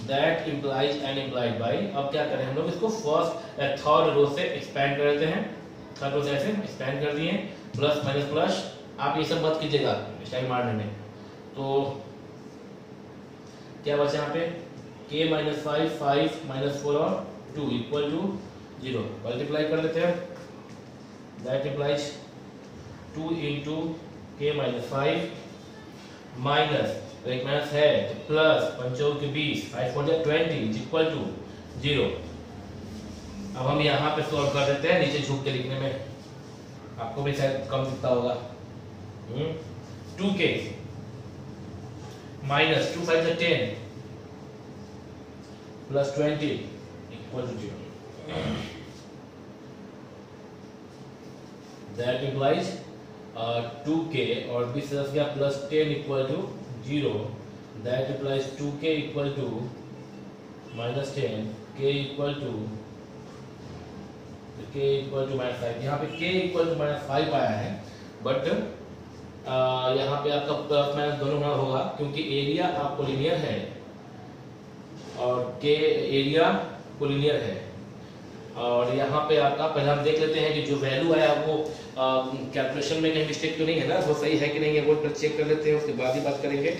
Speaker 1: that implies and implied by. अब क्या करें हम लोग इसको फर्स्ट थर्ड रो से एक्सपेंड कर देते हैं, थर्ड रो से ऐसे एक्सपेंड कर दिए, प्लस माइनस प्लस, आप ये सब मत कीजिएगा स्टाइल मारने में। तो क्या बचा यहाँ पे k माइनस 5 5 माइनस 4 और 2 इक्वल टू 0, मल्टीप्लाई कर देते हैं, that implies 2 into k minus 5 minus, एक माइनस है तो प्लस 5 के 20 5 4 20 इक्वल टू 0। अब हम यहाँ पे सॉल्व कर देते हैं, नीचे झुक के लिखने में आपको भी शायद कम दिखता होगा। 2k minus 2 5 10 plus 20 equal to 0, that implies 2k और 20 से 10 गया plus 10 equal to 0, that implies 2k equal to minus 10 k equal to minus 5। यहाँ पे k इक्वल टू माइनस 5 आया है, बट यहाँ पे आपका प्लस माइनस दोनों होना होगा क्योंकि एरिया आपको लीनियर है और k एरिया कोलिनियर है। और यहाँ पे आपका पहले हम देख लेते हैं कि जो वैल्यू आया वो कैलकुलेशन में कहीं मिस्टेक तो नहीं है ना, वो सही है कि नहीं है वो चेक कर लेते हैं, उसके बाद ही बात करेंगे।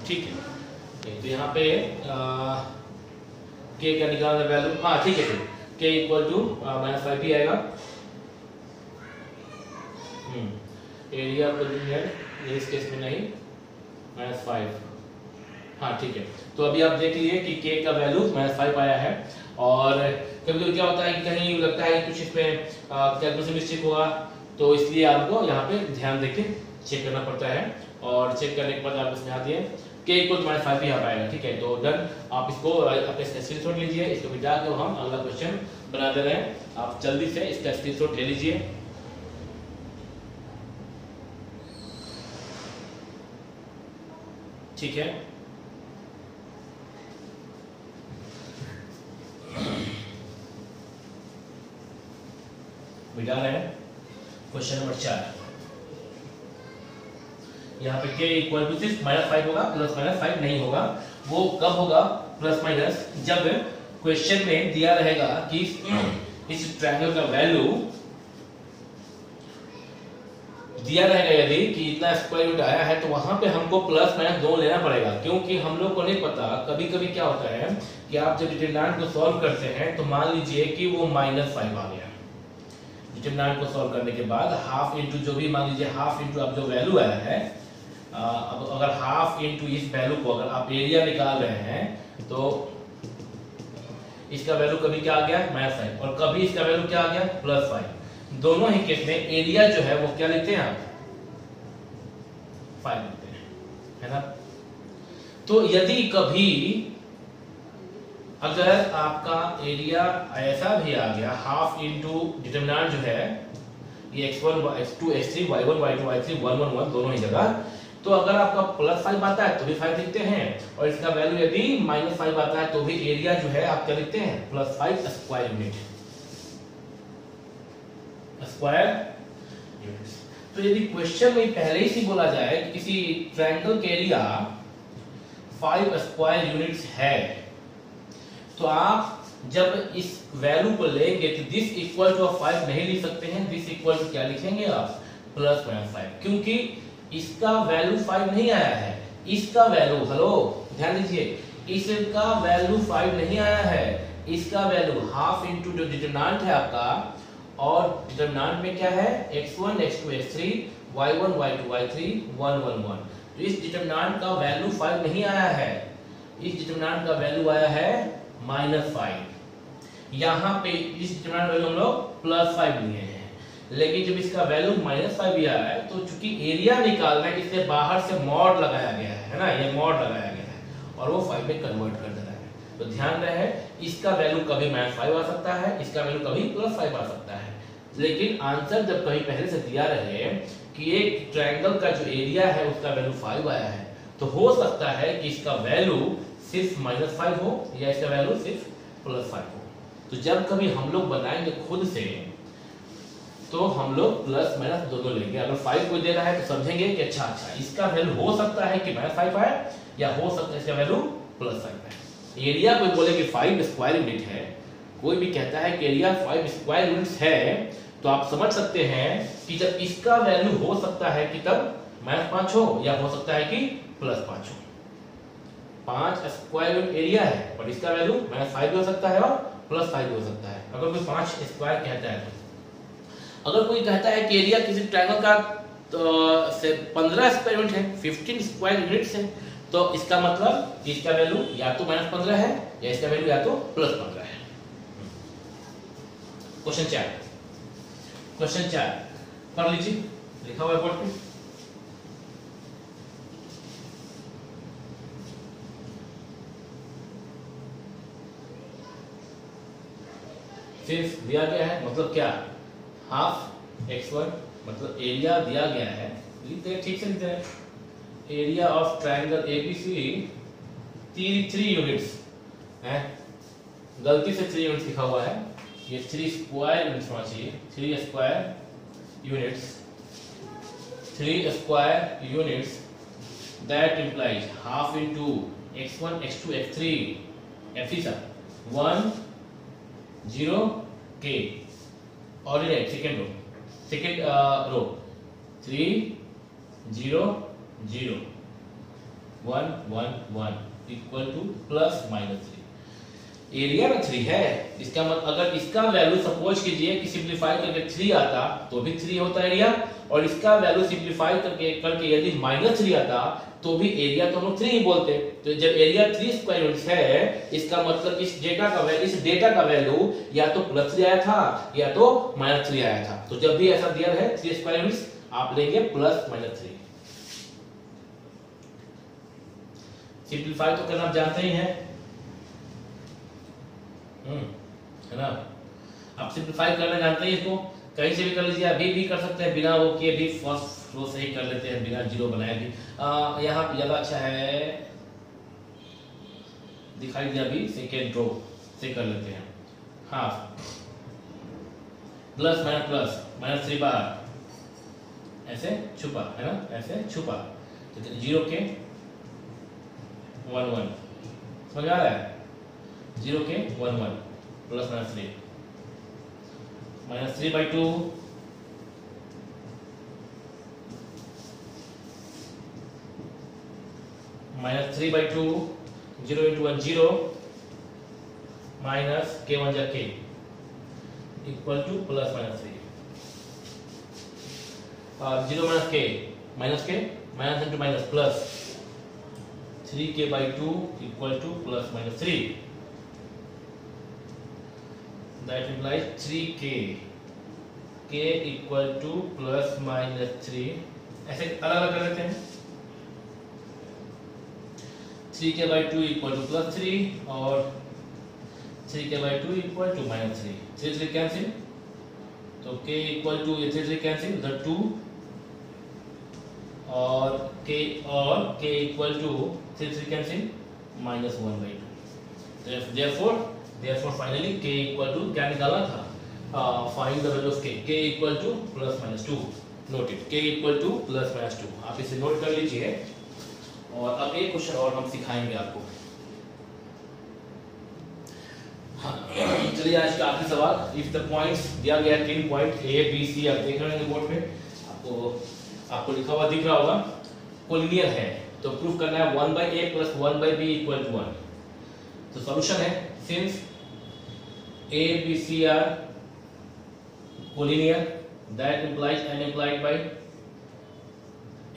Speaker 1: ठीक है। तो यहाँ पे के का निकालना वैल्यू, हाँ ठीक है, के इक्वल टू -5 ही आएगा। एरिया को इस केस में नहीं, -5, हाँ ठीक है। तो अभी आप देख लीजिए कि के का वैल्यू -5 आया है। और कभी क्या होता है कि कहीं लगता है कुछ इसमें कैलकुलेशन मिस्टेक होगा, तो इसलिए आपको यहाँ पे ध्यान देके चेक करना पड़ता है। और चेक करने के बाद आप इसमें आती है के इक्वल टू -5 ही आ पाएगा, ठीक है। तो डन, आप इसको अपने स्क्रीनशॉट लीजिए, इसको मिटा के हम अगला क्वेश्चन बना दे रहे हैं। आप जल्दी से इसका स्क्रीनशॉट ले लीजिए। ठीक है, मिटा रहे हैं क्वेश्चन नंबर 4। यहाँ पे के इक्वल टू सिर्फ -5 होगा, +-5 नहीं होगा। वो कब होगा प्लस माइनस, जब क्वेश्चन में दिया रहेगा कि इस ट्रायंगल का वैल्यू दिया रहेगा, यदि कि इतना स्क्वायर रूट आया है तो वहां पे हमको +-2 लेना पड़ेगा। क्योंकि हम लोग को नहीं पता, कभी कभी क्या होता है कि आप जब डिटरमिनेंट को सॉल्व करते हैं तो मान लीजिए कि वो -5 आ गया। डिटरमिनेंट को सॉल्व करने के बाद हाफ इंटू जो भी, मान लीजिए हाफ इंटू अब जो वैल्यू आया है, अब अगर हाफ इंटू इस वैल्यू को अगर आप एरिया निकाल रहे हैं तो इसका वैल्यू कभी क्या आ गया -5 और कभी इसका वैल्यू क्या आ गया +5। दोनों ही केस में एरिया जो है वो क्या लिखते हैं आप 5 लिखते हैं, है ना। तो यदि कभी अगर आपका एरिया ऐसा भी आ गया हाफ इंटू डिटरमिनेंट जो है ये x1 x2 x3 y1 y2 y3 1 1 1 दोनों ही जगह, तो अगर आपका +5 आता है तो भी 5 लिखते हैं, और इसका वैल्यू यदि -5 आता है तो भी एरिया जो है आप क्या लिखते हैं +5 स्क्वायर यूनिट, स्क्वायर यूनिट्स। तो यदि क्वेश्चन में पहले ही बोला जाए कि किसी ट्रायंगल के एरिया 5 स्क्वायर यूनिट्स है, तो आप जब इस वैल्यू को लेंगे तो दिस इक्वल टू 5 नहीं लिख सकते हैं, दिस इक्वल टू क्या लिखेंगे आप +-5, क्योंकि इसका वैल्यू 5 नहीं आया है, इसका वैल्यू, हेलो ध्यान दीजिए, इसका वैल्यू 5 नहीं आया है, इसका वैल्यू हाफ इंटू जो डिटरमिनेंट है आपका, और डिटरमिनेंट में क्या है x1 x2 x3 y1 y2 y3 1 1 1। तो इस डिटरमिनेंट का वैल्यू 5 नहीं आया है, इस डिटरमिनेंट का वैल्यू आया है -5। यहाँ पे इस डिटरमिनेंट वैल्यू हम लोग +5 लिए हैं, लेकिन जब इसका वैल्यू -5 भी आया है तो चूंकि एरिया निकालना है इसलिए बाहर से मॉड लगाया गया है ना, ये मॉड लगाया गया है और वो 5 में कन्वर्ट कर दे रहा है। तो ध्यान रहे, इसका वैल्यू कभी -5 आ सकता है, इसका वैल्यू कभी +5 आ सकता है, लेकिन आंसर जब कहीं पहले से दिया रहे कि एक ट्रायंगल का जो एरिया है उसका वैल्यू 5 आया है, तो हो सकता है कि इसका वैल्यू सिर्फ -5 हो या इसका वैल्यू सिर्फ +5 हो। तो जब कभी हम लोग बनाएंगे खुद से तो हम लोग +- दोनों लेंगे। अगर 5 को दे रहा है तो समझेंगे कि अच्छा इसका वैल्यू हो सकता है कि -5 आए या हो सकता है इसका वैल्यू +5 आए। एरिया कोई बोले कि 5 स्क्वायर यूनिट है, कोई भी कहता है कि एरिया 5 स्क्वायर यूनिट्स है, तो आप समझ सकते हैं कि जब इसका वैल्यू हो सकता है कि तब -5 हो या हो सकता है कि +5 हो। 5 स्क्वायर यूनिट एरिया है और इसका वैल्यू -5 भी हो सकता है और +5 भी हो सकता है। अगर कोई 5 स्क्वायर कहता है तो अगर कोई कहता है कि एरिया किसी ट्रायंगल का तो से 15 स्क्वायर यूनिट है, 15 स्क्वायर यूनिट्स है, तो इसका मतलब कि इसका वैल्यू या तो -15 है या इसका वैल्यू या तो +15 है। क्वेश्चन 4 पढ़ लीजिए, लिखा हुआ है बोर्ड पे। सिर्फ दिया गया है मतलब क्या, हाफ x1 मतलब एरिया दिया गया है, लिखते हैं ठीक से लिखते हैं, area of triangle ABC 3 units है, गलती से 3 यूनिट्स लिखा हुआ है, ये 3 स्क्वायर यूनिट्स होना चाहिए, 3 square units, 3 square units that implies half into x1 x2 x3 f3 सर 1 0 k ordinate second row 3 0 0 1 1 1 equal to plus minus 3। एरिया में 3 है, इसका मतलब अगर इसका वैल्यू सपोज कीजिए कि सिंप्लीफाई करके 3 आता तो भी 3 होता एरिया, और इसका वैल्यू सिंप्लीफाई करके यदि -3 आता तो भी एरिया तो हम 3 ही बोलते। तो जब एरिया 3 स्क्वायर यूनिट्स है, इसका मतलब इस डेटा का वैल्यू या तो +3 आया था या तो -3 आया था। तो जब भी ऐसा दिया है 3 स्क्वायर यूनिट्स आप लेंगे +-3। सिंप्लीफाई तो करना आप जानते ही हैं, है ना। आप सिंप्लीफाई करना जानते हैं, इसको कहीं से भी कर लीजिए, अभी भी कर सकते हैं बिना वो किए भी, फर्स्ट रो से ही कर लेते हैं बिना जीरो बनाए भी। यहाँ पे ज्यादा अच्छा है, दिखाई दिया अभी सेकेंड रो से कर लेते हैं। हाँ, प्लस माइनस प्लस -3 बार ऐसे छुपा, है ना, ऐसे छुपा, तो 0 के 1 1 समझ आ रहा है, 0 के 1 1 प्लस -3 -3/2 -3/2 0 into 1 0 minus k1 जा k इक्वल टू +-3 और 0 minus k minus into minus plus 3k/2 equal to +-3, that implies 3k k equal to +-3। ऐसे अलग अलग कर लेते हैं, 3k/2 equal to +3 और 3k/2 equal to -3, 3 कैंसिल, तो k equal to 3 cancel, the 2 और k equal to 3 cancel -1/2। therefore finally k equal to क्या निकाला था, find the value of k equal to +-2। Note it, k equal to +-2, आप इसे note कर लीजिए। और अब एक क्वेश्चन और हम सिखाएंगे आपको। हाँ, चलिए आज का आखिरी सवाल। इफ द पॉइंट्स दिया गया 3 पॉइंट A B C, आप देख रहे हैं बोर्ड पे, आपको लिखा हुआ दिख रहा होगा, कोलिनियर है तो प्रूफ करना है 1/A + 1/B = 1। तो सॉल्यूशन है, since A B C are collinear, that implies n implied by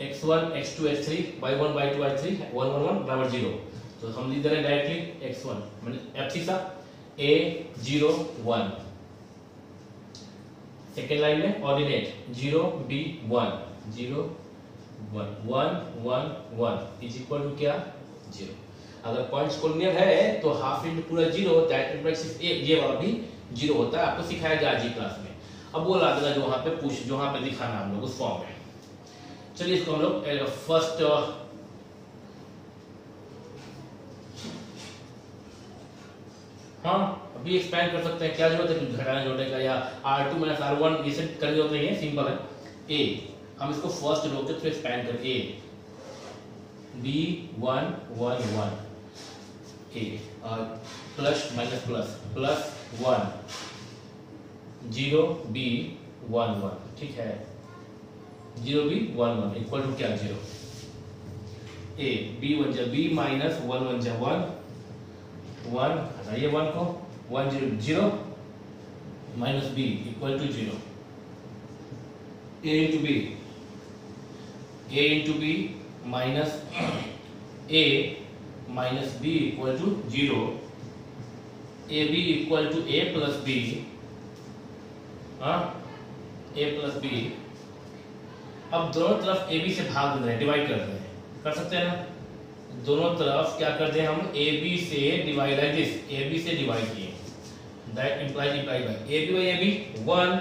Speaker 1: x1 x2 x3 y1 y2 y3 1 1 1 बराबर 0। तो हम लिख दे रहे हैं डायरेक्टली x1 मैंने एब्सिसा a 0 1, सेकेंड लाइन में ordinate 0 b 1 0 1 1 1 1 is equal to क्या 0। अगर पॉइंट्स कोलिनियर है तो हाफ इंटू पूरा 0, दैट इंप्लाइज सिर्फ ये वाला भी 0 होता है। आपको सिखाया गया आज की क्लास में। अब वो ला देना जो वहां पे पूछ, जो वहां पे दिखाना हम लोग उस फॉर्म में। चलिए इसको हम लोग फर्स्ट हाँ अभी एक्सपैंड कर सकते हैं, क्या जरूरत है घटाने जोड़ने का, या R2 - R1 ये सब करने जरूरत नहीं है, सिंपल है। A हम इसको फर्स्ट रो के थ्रू एक्सपैंड कर A B 1 1 1 A और plus minus plus plus 1 0 B 1 1, ठीक है, 0 B 1 1 इक्वल टू क्या 0 A B 1 जा B माइनस 1 1 जा 1 1 हटाइए 1 को 1 0 0 minus B equal to 0 A into B minus A minus B equal to 0 AB equal to A plus B, हाँ A plus B। अब दोनों तरफ AB से भाग दे रहे हैं, डिवाइड कर रहे हैं, कर सकते हैं ना, दोनों तरफ क्या करते हैं हम AB से डिवाइड, लाइक दिस AB से डिवाइड किए, that implies by AB by AB 1,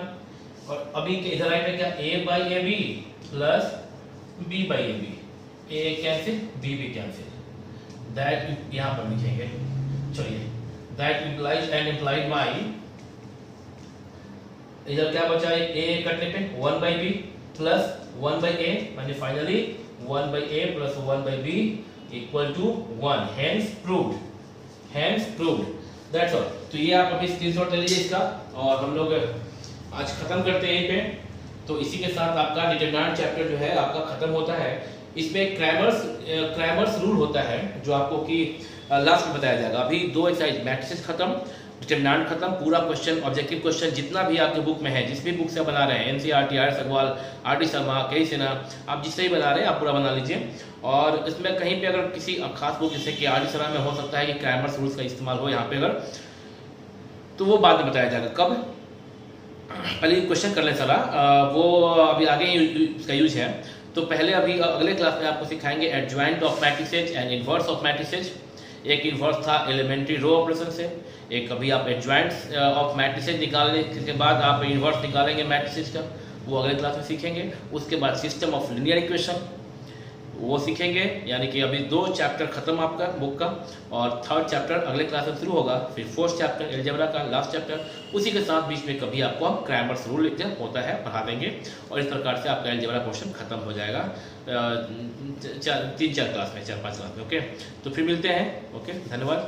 Speaker 1: और अभी के इधर राइट में क्या A by AB plus B by AB, A cancel B भी कैंसिल, दैट यहां पर लिखेंगे। चलिए that implies and implied by, इधर क्या बचा है A कटने पे 1 by B plus 1 by A, माने finally 1 by A plus 1 by B equal to 1, hence proved, that's all. तो ये आप अभी स्क्रीनशॉट ले लीजिए इसका, और हम लोग आज खत्म करते हैं यहीं पे। तो इसी के साथ आपका डिटरमिनेंट चैप्टर जो है आपका खत्म होता है। इसमें क्रैमर्स रूल होता है जो आपको कि लास्ट में बताया जाएगा। अभी 2 एक्सरसाइज मैट्रिसेस खत्म, डिटरमिनेंट खत्म, पूरा क्वेश्चन ऑब्जेक्टिव क्वेश्चन जितना भी आपके बुक में है, जिस भी बुक से बना रहे हैं, NCERT, R S Agarwal, R D Sharma, K Sinha, आप जिससे ही बना रहे हैं आप पूरा बना लीजिए। और इसमें कहीं पे अगर किसी खास बुक जैसे कि आर डी शर्मा में हो सकता है कि क्रैमर्स रूल्स का इस्तेमाल हो यहाँ पे अगर, तो वो बाद में बताया जाएगा कब। पहले क्वेश्चन कर लें सारा, वो अभी आगे इसका यूज है। तो पहले अभी अगले क्लास में आपको सिखाएंगे adjoint of matrices and inverse of matrices. एक इनवर्स था एलिमेंट्री रो ऑपरेशन से, एक अभी आप एडजॉइंट ऑफ मैट्रिसेज निकालने के बाद आप इनवर्स निकालेंगे मैट्रिसेज का, वो अगले क्लास में सीखेंगे। उसके बाद सिस्टम ऑफ लीनियर इक्वेशन वो सीखेंगे, यानी कि अभी 2 चैप्टर खत्म आपका बुक का, और 3rd चैप्टर अगले क्लास में शुरू होगा। फिर 4th चैप्टर अलजेब्रा का लास्ट चैप्टर, उसी के साथ बीच में कभी आपको हम क्रैमर्स रूल होता है पढ़ा देंगे, और इस प्रकार से आपका अलजेब्रा पोर्शन खत्म हो जाएगा 3-4 क्लास में, 4-5 क्लास में। ओके, तो फिर मिलते हैं। ओके, धन्यवाद।